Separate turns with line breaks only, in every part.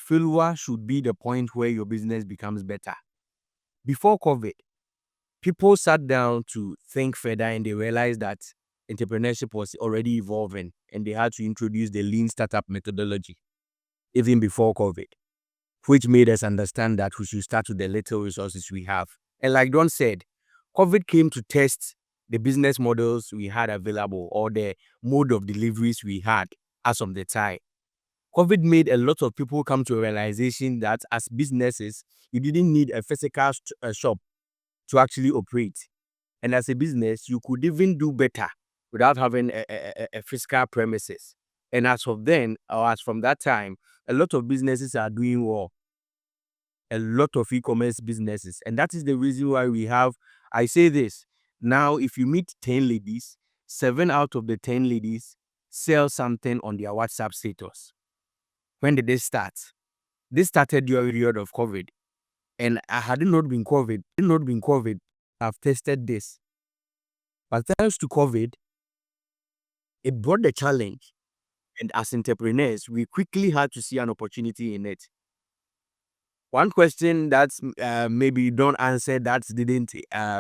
failure should be the point where your business becomes better. Before COVID, people sat down to think further and they realized that entrepreneurship was already evolving and they had to introduce the lean startup methodology even before COVID, which made us understand that we should start with the little resources we have. And like Don said, COVID came to test the business models we had available or the mode of deliveries we had as of the time. COVID made a lot of people come to a realization that as businesses, you didn't need a physical shop to actually operate. And as a business, you could even do better without having a physical premises. And as of then, or as from that time, a lot of businesses are doing well. A lot of e-commerce businesses. And that is the reason why we have, I say this, now if you meet 10 ladies, 7 out of the 10 ladies sell something on their WhatsApp status. When did this start? This started during the period of COVID. And had it not been COVID, I've tested this. But thanks to COVID, it brought the challenge. And as entrepreneurs, we quickly had to see an opportunity in it. One question that's maybe you don't answer that didn't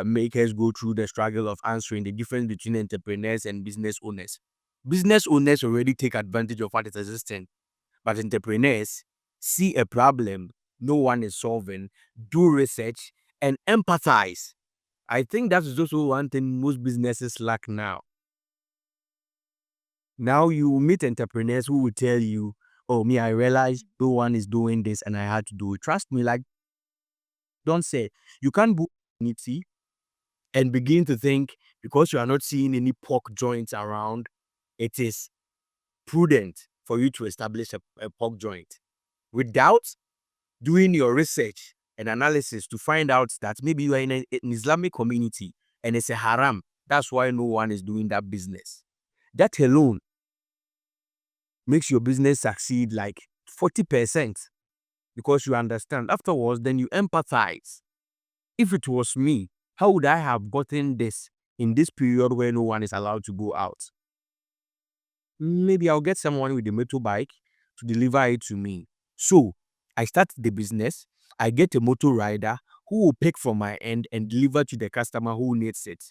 make us go through the struggle of answering the difference between entrepreneurs and business owners. Business owners already take advantage of what is existing, but entrepreneurs see a problem no one is solving, do research, and empathize. I think that is also one thing most businesses lack now. Now you meet entrepreneurs who will tell you, oh, me, I realized no one is doing this and I had to do it. Trust me, like, don't say, you can't book community and begin to think because you are not seeing any pork joints around, it is prudent for you to establish a pork joint without doing your research and analysis to find out that maybe you are in an Islamic community and it's a haram. That's why no one is doing that business. That alone makes your business succeed like 40% because you understand. Afterwards, then you empathize. If it was me, how would I have gotten this in this period where no one is allowed to go out? Maybe I'll get someone with a motorbike to deliver it to me. So I start the business. I get a motor rider who will pick from my end and deliver to the customer who needs it.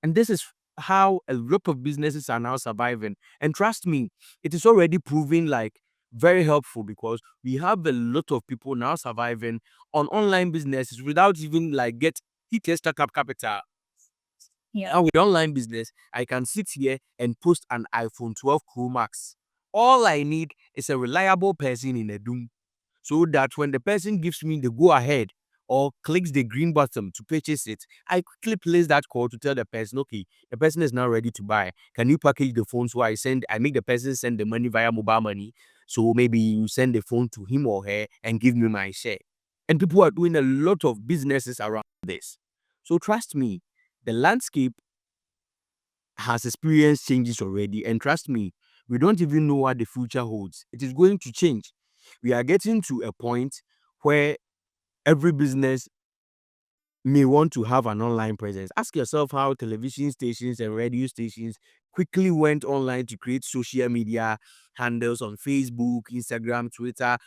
And this is how a lot of businesses are now surviving. And trust me, it is already proving like very helpful because we have a lot of people now surviving on online businesses without even like get hit a startup capital.
Yeah.
Now with online business, I can sit here and post an iPhone 12 Pro Max. All I need is a reliable person in a Doom so that when the person gives me the go ahead or clicks the green button to purchase it, I quickly place that call to tell the person, okay, the person is now ready to buy. Can you package the phone? So I make the person send the money via mobile money. So maybe you send the phone to him or her and give me my share. And people are doing a lot of businesses around this. So trust me, the landscape has experienced changes already. And trust me, we don't even know what the future holds. It is going to change. We are getting to a point where every business may want to have an online presence. Ask yourself how television stations and radio stations quickly went online to create social media handles on Facebook, Instagram, Twitter,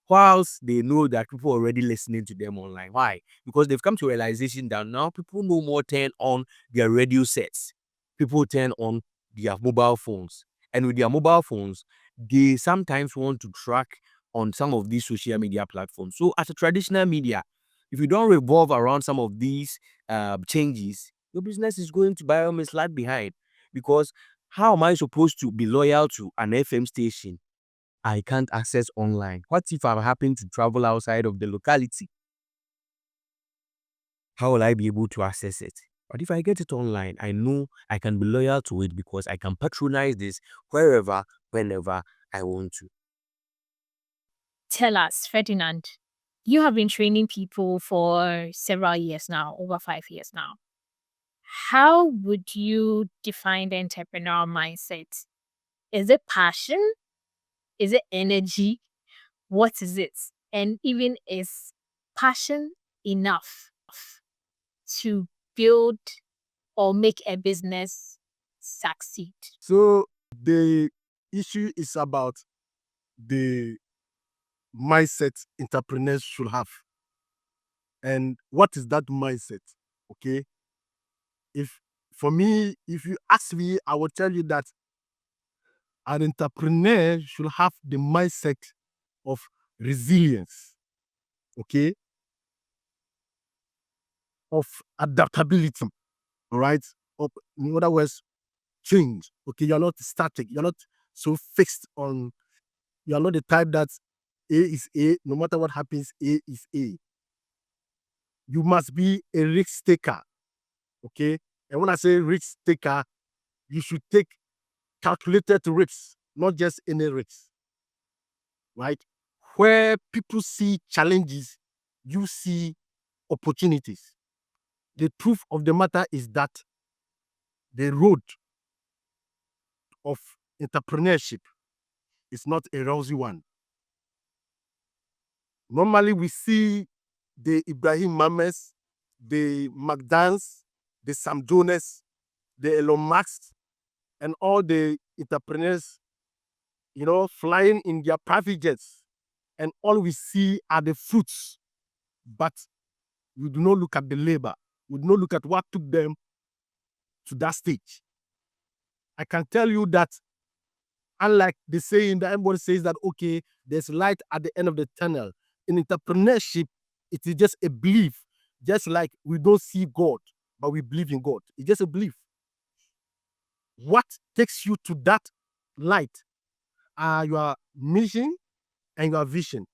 whilst they know that people are already listening to them online. Why? Because they've come to a realization that now people no more turn on their radio sets. People turn on their mobile phones. And with their mobile phones, they sometimes want to track on some of these social media platforms. So as a traditional media, if you don't revolve around some of these changes, your business is going to by all means lag behind. Because how am I supposed to be loyal to an FM station I can't access online? What if I happen to travel outside of the locality? How will I be able to access it? But if I get it online, I know I can be loyal to it because I can patronize this wherever, whenever I want to.
Tell us, Ferdinand, you have been training people for several years now, over 5 years now. How would you define the entrepreneurial mindset? Is it passion? Is it energy? What is it? And even is passion enough to build or make a business succeed?
So the issue is about the mindset entrepreneurs should have. And what is that mindset? Okay. If for me, if you ask me, I will tell you that an entrepreneur should have the mindset of resilience, okay, of adaptability, all right, of, in other words, change. Okay, you're not static, you're not so fixed on, you are not the type that A is A, no matter what happens, A is A. You must be a risk taker, okay? And when I say risk taker, you should take calculated risks, not just any risks, right? Where people see challenges, you see opportunities. The truth of the matter is that the road of entrepreneurship is not a rosy one. Normally, we see the Ibrahim Mames, the McDans, the Sam Jones, the Elon Musk, and all the entrepreneurs, flying in their private jets. And all we see are the fruits, but we do not look at the labor. We do not look at what took them to that stage. I can tell you that, unlike the saying that everybody says that, okay, there's light at the end of the tunnel, in entrepreneurship, it is just a belief. Just like we don't see God, but we believe in God. It's just a belief. What takes you to that light are your mission and your vision,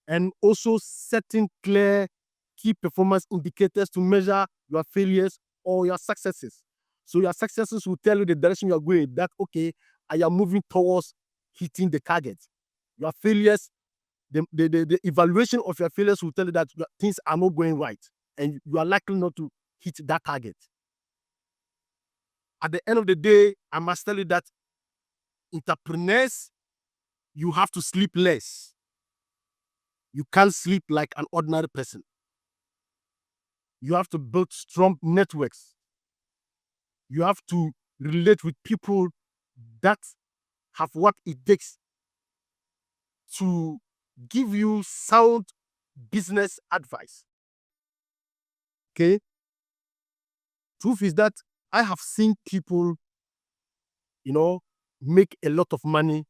and also setting clear key performance indicators to measure your failures or your successes. So your successes will tell you the direction you're going, that, okay, I am moving towards hitting the target. Your failures, the evaluation of your failures will tell you that things are not going right and you are likely not to hit that target. At the end of the day, I must tell you that entrepreneurs, you have to sleep less. You can't sleep like an ordinary person. You have to build strong networks. You have to relate with people that have what it takes to give you sound business advice. Okay? Truth is that I have seen people, make a lot of money,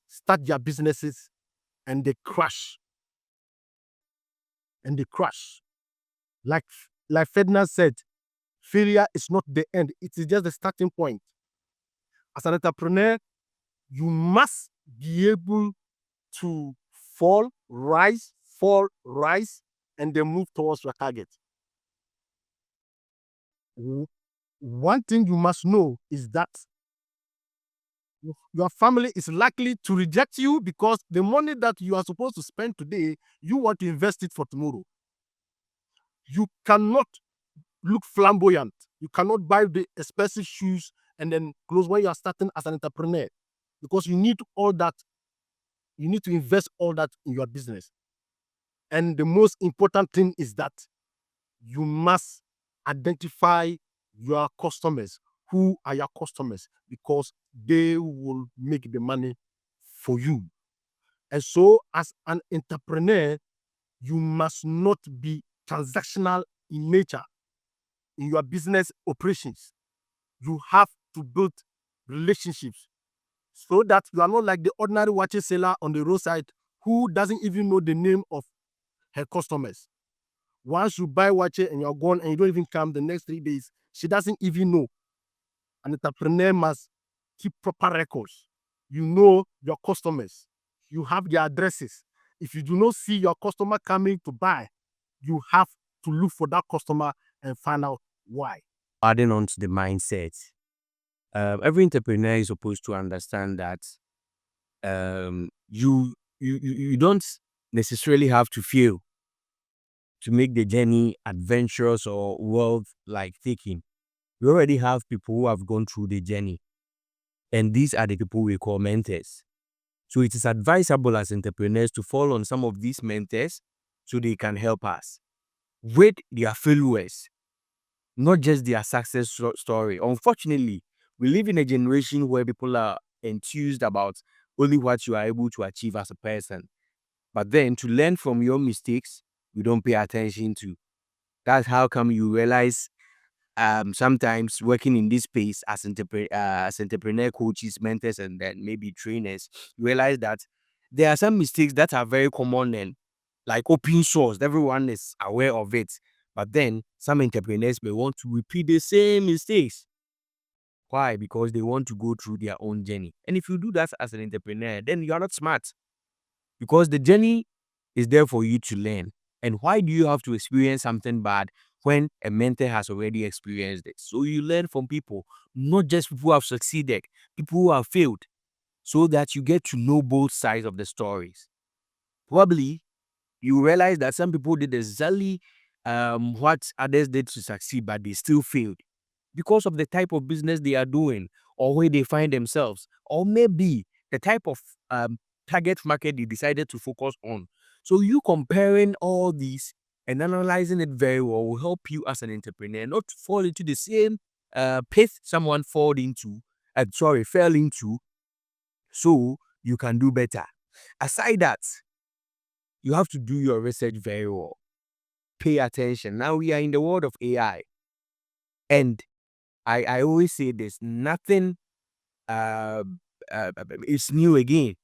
start their businesses, and they crash. And they crash. Like Ferdinand said, failure is not the end, it is just the starting point. As an entrepreneur, you must be able to rise, and then move towards your target. One thing you must know is that your family is likely to reject you because the money that you are supposed to spend today, you want to invest it for tomorrow. You cannot look flamboyant. You cannot buy the expensive shoes and then clothes when you are starting as an entrepreneur, because you need all that. You need to invest all that in your business. And the most important thing is that you must identify your customers. Who are your customers? Because they will make the money for you. And so, as an entrepreneur, you must not be transactional in nature in your business operations. You have to build relationships so that you are not like the ordinary watch seller on the roadside who doesn't even know the name of her customers. Once you buy watch and you're gone and you don't even come the next 3 days, she doesn't even know. An entrepreneur must keep proper records. You know your customers. You have their addresses. If you do not see your customer coming to buy, you have to look for that customer and find out why.
Adding on to the mindset, every entrepreneur is supposed to understand that you don't necessarily have to fail to make the journey adventurous or world like taking. We already have people who have gone through the journey, and these are the people we call mentors. So it is advisable as entrepreneurs to follow on some of these mentors so they can help us with their failures, not just their success story. Unfortunately, we live in a generation where people are enthused about only what you are able to achieve as a person. But then to learn from your mistakes, we don't pay attention to. That's how come you realize sometimes working in this space as entrepreneur coaches, mentors, and then maybe trainers, you realize that there are some mistakes that are very common and like open source. Everyone is aware of it. But then some entrepreneurs may want to repeat the same mistakes. Why? Because they want to go through their own journey. And if you do that as an entrepreneur, then you are not smart. Because the journey is there for you to learn. And why do you have to experience something bad when a mentor has already experienced it? So you learn from people, not just people who have succeeded, people who have failed, so that you get to know both sides of the stories. Probably you realize that some people did exactly what others did to succeed, but they still failed because of the type of business they are doing or where they find themselves, or maybe the type of target market they decided to focus on. So you comparing all these and analyzing it very well will help you as an entrepreneur not to fall into the same pit someone fell into, so you can do better. Aside that, you have to do your research very well. Pay attention. Now we are in the world of AI, and I always say this: nothing uh, is new again,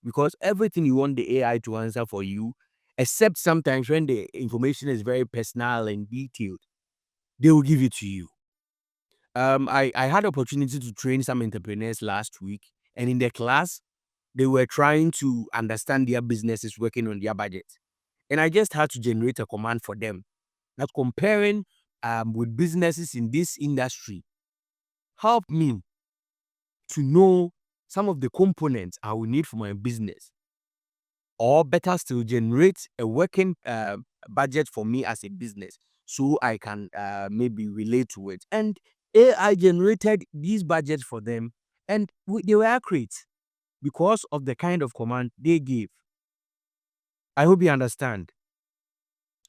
because everything you want the AI to answer for you, except sometimes when the information is very personal and detailed, they will give it to you. I had opportunity to train some entrepreneurs last week, and in the class, they were trying to understand their businesses working on their budget. And I just had to generate a command for them. That comparing with businesses in this industry helped me to know some of the components I will need for my business, or better still, generate a working budget for me as a business so I can maybe relate to it. And AI generated these budgets for them, and they were accurate because of the kind of command they gave. I hope you understand.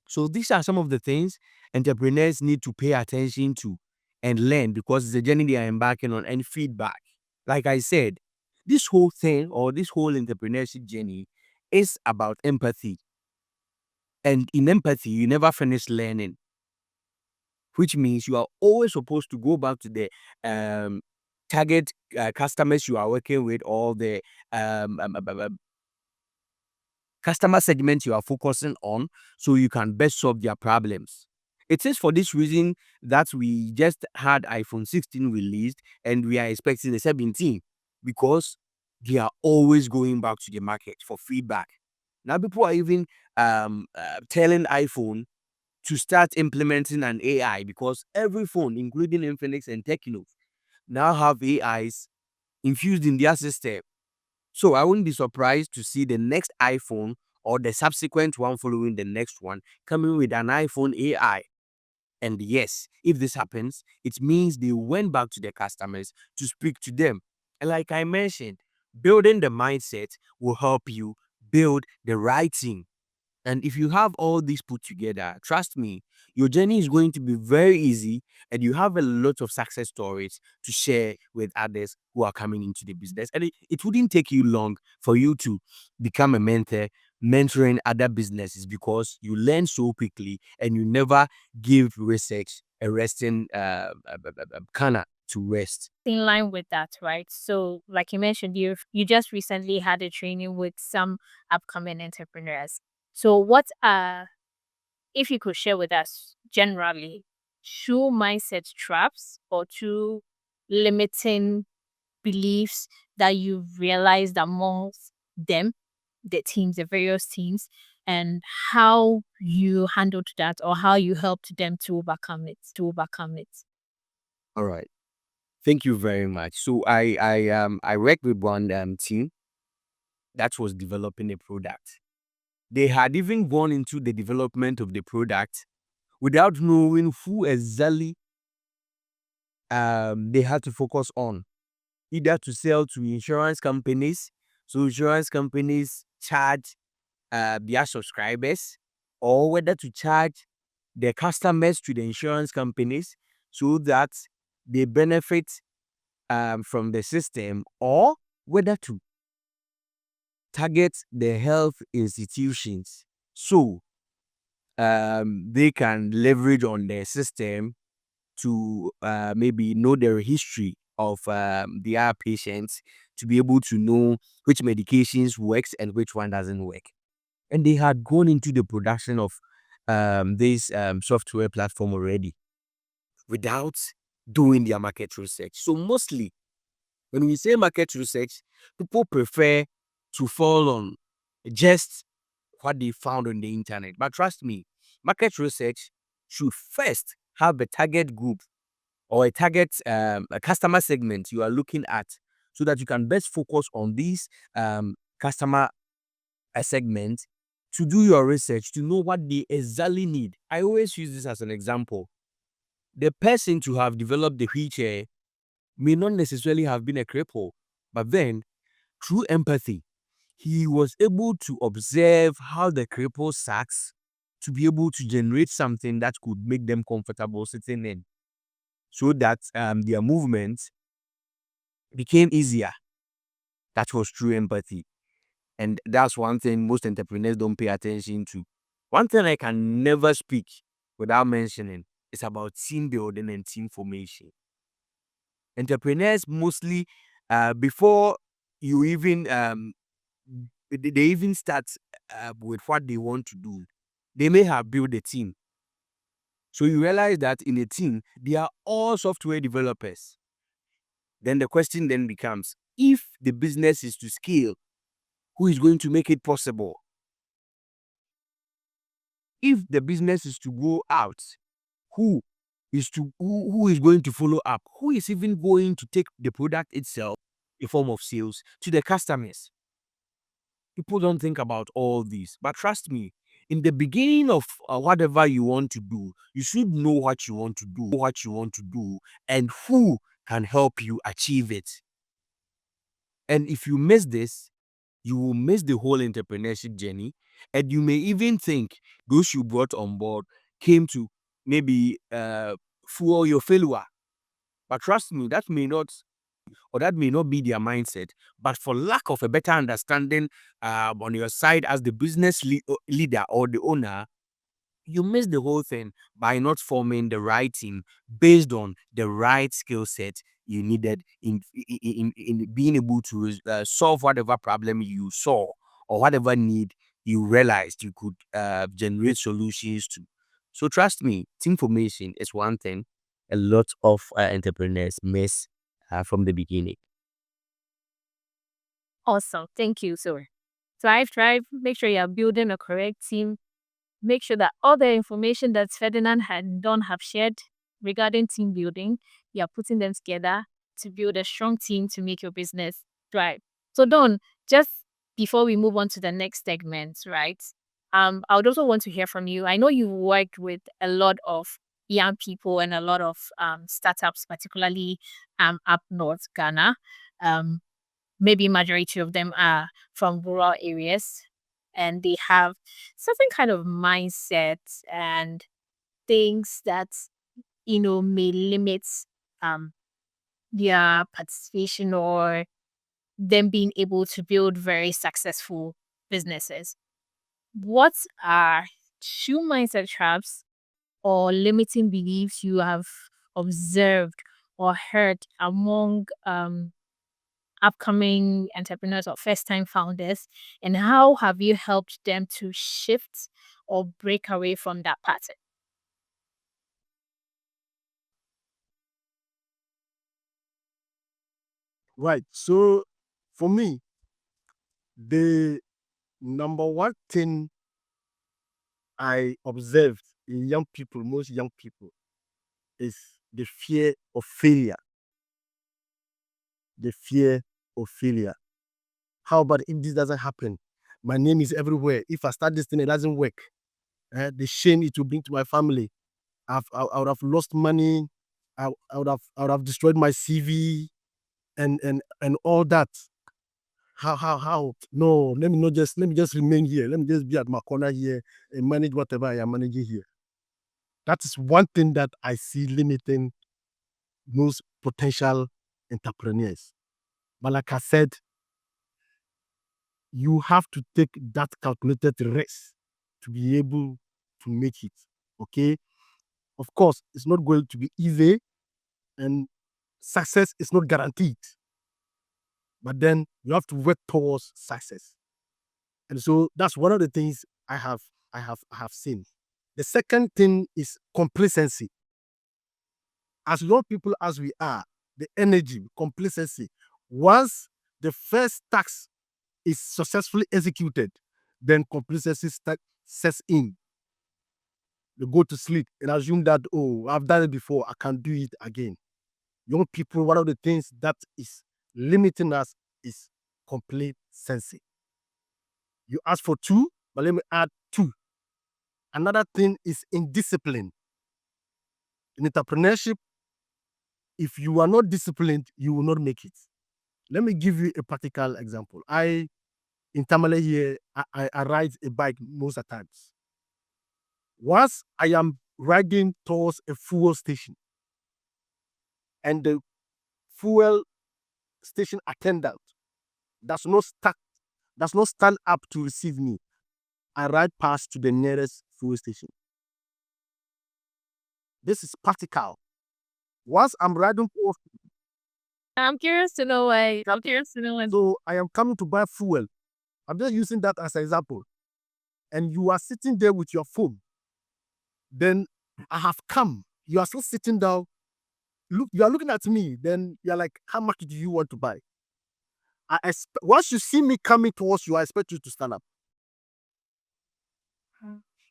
So these are some of the things entrepreneurs need to pay attention to and learn, because it's a journey they are embarking on, and feedback. Like I said, this whole thing or this whole entrepreneurship journey is about empathy. And in empathy, you never finish learning, which means you are always supposed to go back to the um, target customers you are working with, or the customer segment you are focusing on, so you can best solve their problems. It is for this reason that we just had iPhone 16 released and we are expecting the 17, because they are always going back to the market for feedback. Now people are even telling iPhone to start implementing an AI, because every phone, including Infinix and Techno, now have AIs infused in their system. So I wouldn't be surprised to see the next iPhone or the subsequent one following the next one coming with an iPhone AI. And yes, if this happens, it means they went back to their customers to speak to them. And like I mentioned, building the mindset will help you build the right team. And if you have all these put together, trust me, your journey is going to be very easy, and you have a lot of success stories to share with others who are coming into the business. And it wouldn't take you long for you to become a mentor, mentoring other businesses, because you learn so quickly and you never give research a resting corner to rest.
In line with that, right? So, like you mentioned, you just recently had a training with some upcoming entrepreneurs. So, what are, if you could share with us generally, two mindset traps or two limiting beliefs that you've realized amongst them, the teams, the various teams, and how you handled that or how you helped them to overcome it,
All right. Thank you very much. So I worked with one team that was developing a product. They had even gone into the development of the product without knowing who exactly they had to focus on, either to sell to insurance companies, so insurance companies charge their subscribers, or whether to charge their customers to the insurance companies so that they benefit from the system, or whether to target the health institutions so they can leverage on their system to maybe know their history of their patients, to be able to know which medications works and which one doesn't work. And they had gone into the production of this software platform already without doing their market research. So mostly when we say market research, people prefer to fall on just what they found on the internet. But trust me, market research should first have a target group or a target a customer segment you are looking at, so that you can best focus on these customer segment to do your research to know what they exactly need. I always use this as an example. The person to have developed the wheelchair may not necessarily have been a cripple, but then through empathy, he was able to observe how the cripple sucks to be able to generate something that could make them comfortable sitting in, so that their movements became easier. That was true empathy. And that's one thing most entrepreneurs don't pay attention to. One thing I can never speak without mentioning is about team building and team formation. Entrepreneurs mostly, before you even, they even start with what they want to do, they may have built a team. So you realize that in a team, they are all software developers. Then the question then becomes, if the business is to scale, who is going to make it possible? If the business is to go out, who who is going to follow up? Who is even going to take the product itself in form of sales to the customers? People don't think about all these, but trust me, in the beginning of whatever you want to do, you should know what you want to do, and who can help you achieve it. And if you miss this, you will miss the whole entrepreneurship journey, and you may even think those you brought on board came to maybe fuel your failure. But trust me, that may not be their mindset. But for lack of a better understanding on your side as the business leader or the owner, you miss the whole thing by not forming the right team based on the right skill set you needed in being able to solve whatever problem you saw or whatever need you realized you could generate solutions to. So trust me, team formation is one thing a lot of entrepreneurs miss from the beginning.
Awesome. Thank you, sir. Thrive. Make sure you are building a correct team. Make sure that all the information that Ferdinand and Don have shared regarding team building, you are putting them together to build a strong team to make your business thrive. So Don, just before we move on to the next segment, right? I would also want to hear from you. I know you worked with a lot of young people and a lot of startups, particularly up north Ghana. Um, Maybe majority of them are from rural areas, and they have certain kind of mindset and things that may limit um their participation or them being able to build very successful businesses. What are two mindset traps or limiting beliefs you have observed or heard among upcoming entrepreneurs or first time founders, and how have you helped them to shift or break away from that pattern?
Right. So for me, the number one thing I observed in young people, most young people, is the fear of failure. The fear of failure. How about if this doesn't happen? My name is everywhere. If I start this thing, it doesn't work. The shame it will bring to my family. I would have lost money. I would have destroyed my CV and all that. How? No, let me just remain here. Let me just be at my corner here and manage whatever I am managing here. That is one thing that I see limiting most potential entrepreneurs. But like I said, you have to take that calculated risk to be able to make it. Okay. Of course, it's not going to be easy and success is not guaranteed. But then you have to work towards success. And so that's one of the things I have seen. The second thing is complacency. As young people as we are, the energy, complacency. Once the first task is successfully executed, then complacency sets in. You go to sleep and assume that, oh, I've done it before, I can do it again. Young people, one of the things that is limiting us is complacency. You ask for two, but let me add two. Another thing is indiscipline. In entrepreneurship, if you are not disciplined, you will not make it. Let me give you a practical example. In Tamale here, I ride a bike most of the times. Once I am riding towards a fuel station, and the fuel station attendant does not stand up to receive me, I ride past to the nearest fuel station. This is practical. Once I'm riding towards,
I'm curious to know why. I'm curious to know why.
so I am coming to buy fuel. I'm just using that as an example. And you are sitting there with your phone. Then I have come. You are still sitting down. Look, you are looking at me. Then you're like, how much do you want to buy? Once you see me coming towards you, I expect you to stand up.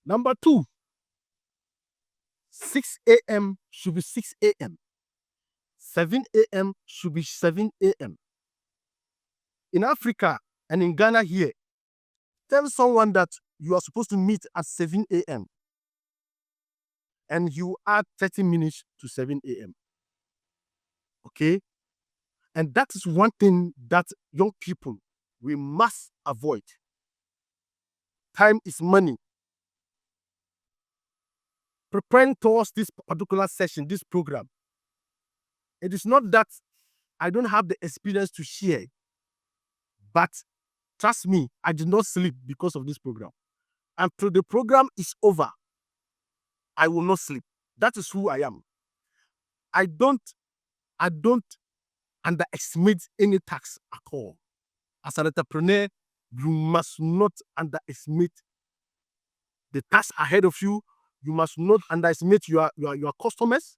Number two, 6 a.m. should be 6 a.m. 7 a.m. should be 7 a.m. In Africa and in Ghana here, tell someone that you are supposed to meet at 7 a.m. and you add 30 minutes to 7 a.m. Okay? And that is one thing that young people we must avoid. Time is money. Preparing towards this particular session, this program, it is not that I don't have the experience to share, but trust me, I did not sleep because of this program. Until the program is over, I will not sleep. That is who I am. I don't underestimate any task at all. As an entrepreneur, you must not underestimate the task ahead of you. You must not underestimate your customers.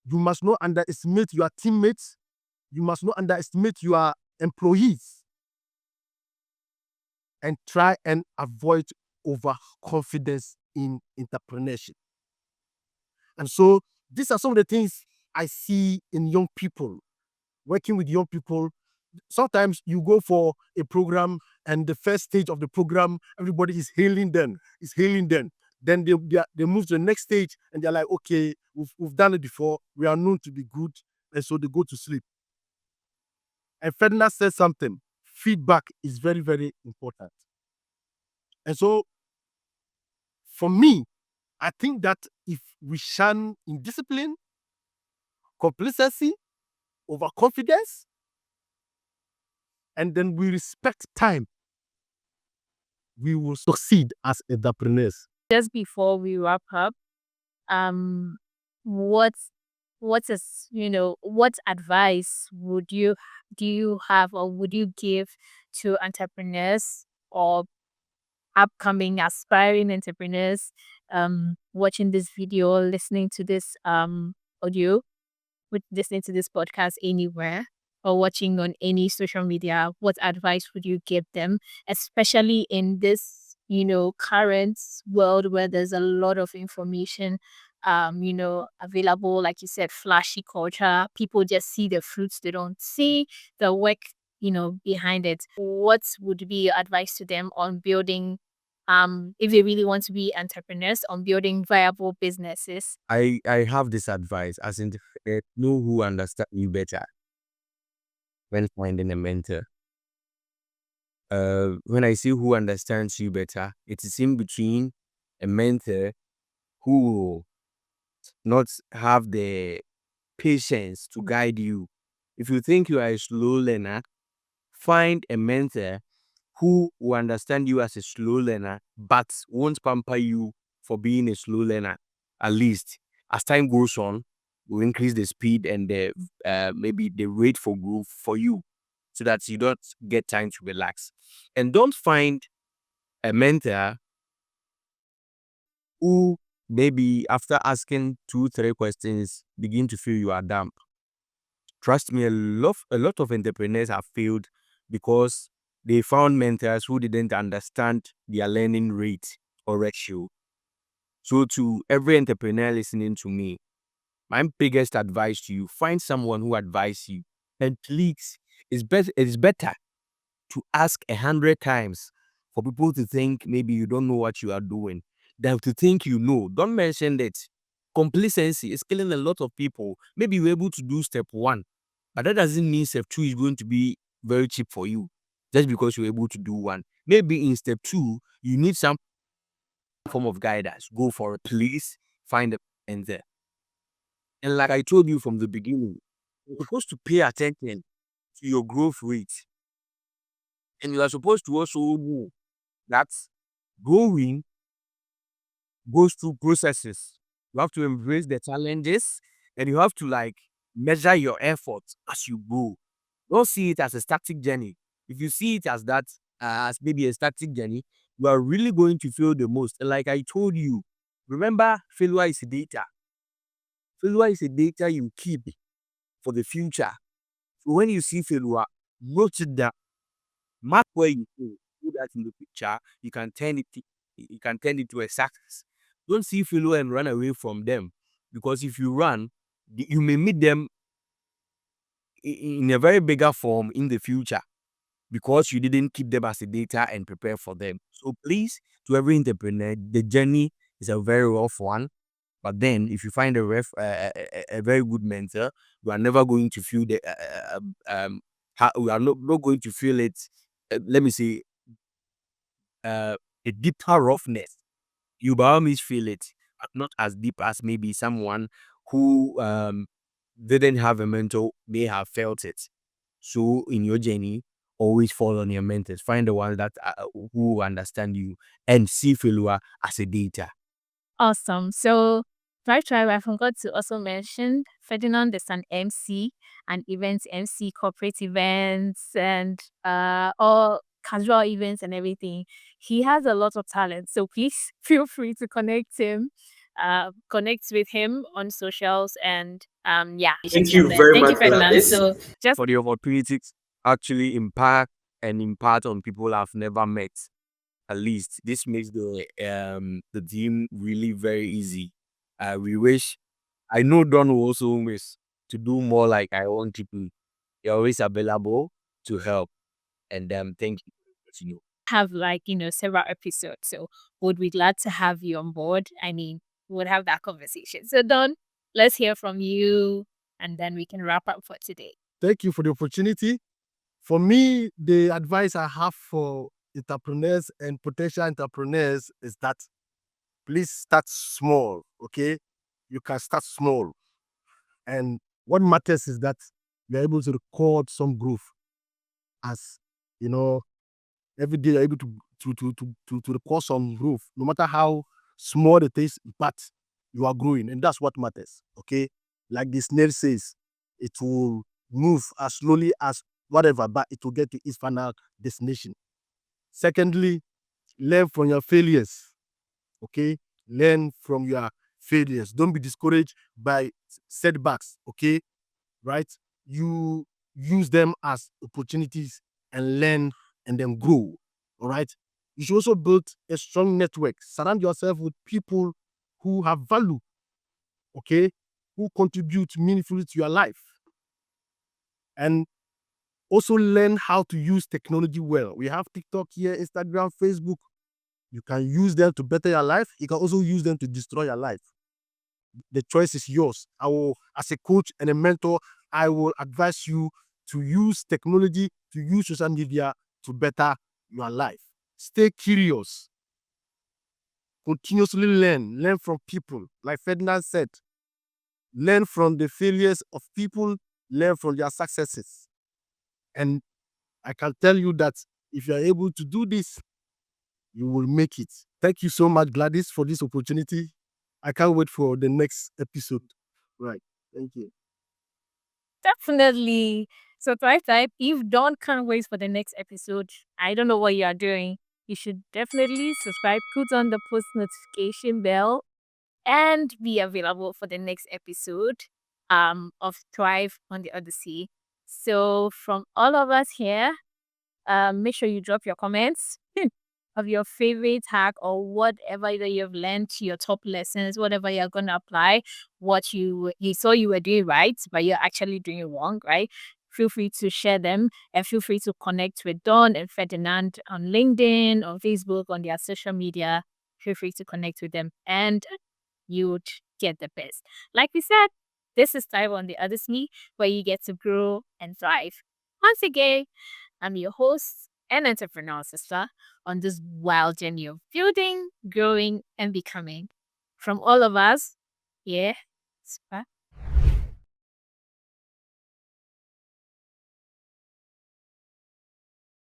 You must not underestimate your teammates. You must not underestimate your employees. And try and avoid overconfidence in entrepreneurship. And so these are some of the things I see in young people, working with young people. Sometimes you go for a program and the first stage of the program, everybody is hailing them. Then they move to the next stage and they're like, okay, we've done it before. We are known to be good. And so they go to sleep. And Ferdinand said something. Feedback is very, very important. And so for me, I think that if we shun indiscipline, complacency, overconfidence, and then we respect time, we will succeed as entrepreneurs.
Just before we wrap up, um, what's what is what advice do you have or would you give to entrepreneurs or upcoming aspiring entrepreneurs watching this video, listening to this audio, listening to this podcast anywhere or watching on any social media? What advice would you give them, especially in this, current world where there's a lot of information, available, like you said, flashy culture. People just see the fruits, they don't see the work, behind it. What would be your advice to them on building, if they really want to be entrepreneurs, on building viable businesses?
I have this advice as in know who understands you better when finding a mentor. When I say who understands you better, it is in between a mentor who will not have the patience to guide you. If you think you are a slow learner, find a mentor who will understand you as a slow learner, but won't pamper you for being a slow learner. At least as time goes on, will increase the speed and the maybe the rate for growth for you, so that you don't get time to relax. And don't find a mentor who maybe after asking 2, 3 questions begin to feel you are dumb. Trust me, a lot of entrepreneurs have failed because they found mentors who didn't understand their learning rate or ratio. So to every entrepreneur listening to me, my biggest advice to you, find someone who advises you. And please, it's better to ask 100 times for people to think maybe you don't know what you are doing than to think you know. Don't mention that. Complacency is killing a lot of people. Maybe you're able to do step 1, but that doesn't mean step 2 is going to be very cheap for you just because you're able to do 1. Maybe in step 2, you need some form of guidance. Go for it. Please find a mentor. And like I told you from the beginning, you're supposed to pay attention to your growth rate. And you are supposed to also know that growing goes through processes. You have to embrace the challenges and you have to like measure your effort as you grow. Don't see it as a static journey. If you see it as that, as maybe a static journey, you are really going to fail the most. And like I told you, remember, failure is data. Failure is a data you keep for the future. So when you see failure, note it down. Mark where you fail. So that in the picture, you can turn it to a success. Don't see failure and run away from them. Because if you run, you may meet them in a very bigger form in the future because you didn't keep them as a data and prepare for them. So please, to every entrepreneur, the journey is a very rough one. But then, if you find a very good mentor, you are never going to feel the we are not going to feel it. Let me say, a deeper roughness. You by all means feel it, but not as deep as maybe someone who didn't have a mentor may have felt it. So in your journey, always fall on your mentors. Find the ones that who understand you and see failure as a data.
Awesome. So, Drive Tribe, I forgot to also mention Ferdinand is an MC, an events MC, corporate events, and all casual events and everything. He has a lot of talent. So please feel free to connect with him on socials, and yeah,
Thank
from
you
there.
very
Thank you,
much,
Ferdinand.
Gladys,
So just
for the opportunity to actually impact and impart on people I've never met. At least this makes the team really very easy. We wish I know Don will also wish to do more like I want people. You're always available to help. And thank you.
have several episodes. So would be glad to have you on board. I mean, we'll have that conversation. So Don, let's hear from you and then we can wrap up for today.
Thank you for the opportunity. For me, the advice I have for entrepreneurs and potential entrepreneurs is that please start small, okay? You can start small. And what matters is that you're able to record some growth as, you know, every day you're able to record some growth, no matter how small it is, but you are growing. And that's what matters, okay? Like the snail says, it will move as slowly as whatever, but it will get to its final destination. Secondly, learn from your failures. Okay, learn from your failures. Don't be discouraged by setbacks. Okay, right? You use them as opportunities and learn and then grow. All right. You should also build a strong network. Surround yourself with people who have value. Okay, who contribute meaningfully to your life. And also learn how to use technology well. We have TikTok here, Instagram, Facebook. You can use them to better your life. You can also use them to destroy your life. The choice is yours. I will, as a coach and a mentor, I will advise you to use technology, to use social media to better your life. Stay curious. Continuously learn. Learn from people. Like Ferdinand said, learn from the failures of people, learn from their successes. And I can tell you that if you are able to do this, you will make it. Thank you so much, Gladys, for this opportunity. I can't wait for the next episode. Right. Thank you.
Definitely. So Thrive Type, if Dawn can't wait for the next episode, I don't know what you are doing. You should definitely subscribe, put on the post notification bell, and be available for the next episode of Thrive on the Odyssey. So from all of us here, make sure you drop your comments of your favorite hack or whatever that you've learned, your top lessons, whatever you're gonna apply, what you saw you were doing right, but you're actually doing it wrong, right? Feel free to share them and feel free to connect with Dawn and Ferdinand on LinkedIn, on Facebook, on their social media. Feel free to connect with them and you would get the best. Like we said, this is Thrive on the Odyssey, where you get to grow and thrive. Once again, I'm your host and entrepreneur sister on this wild journey of building, growing, and becoming. From all of us, yeah,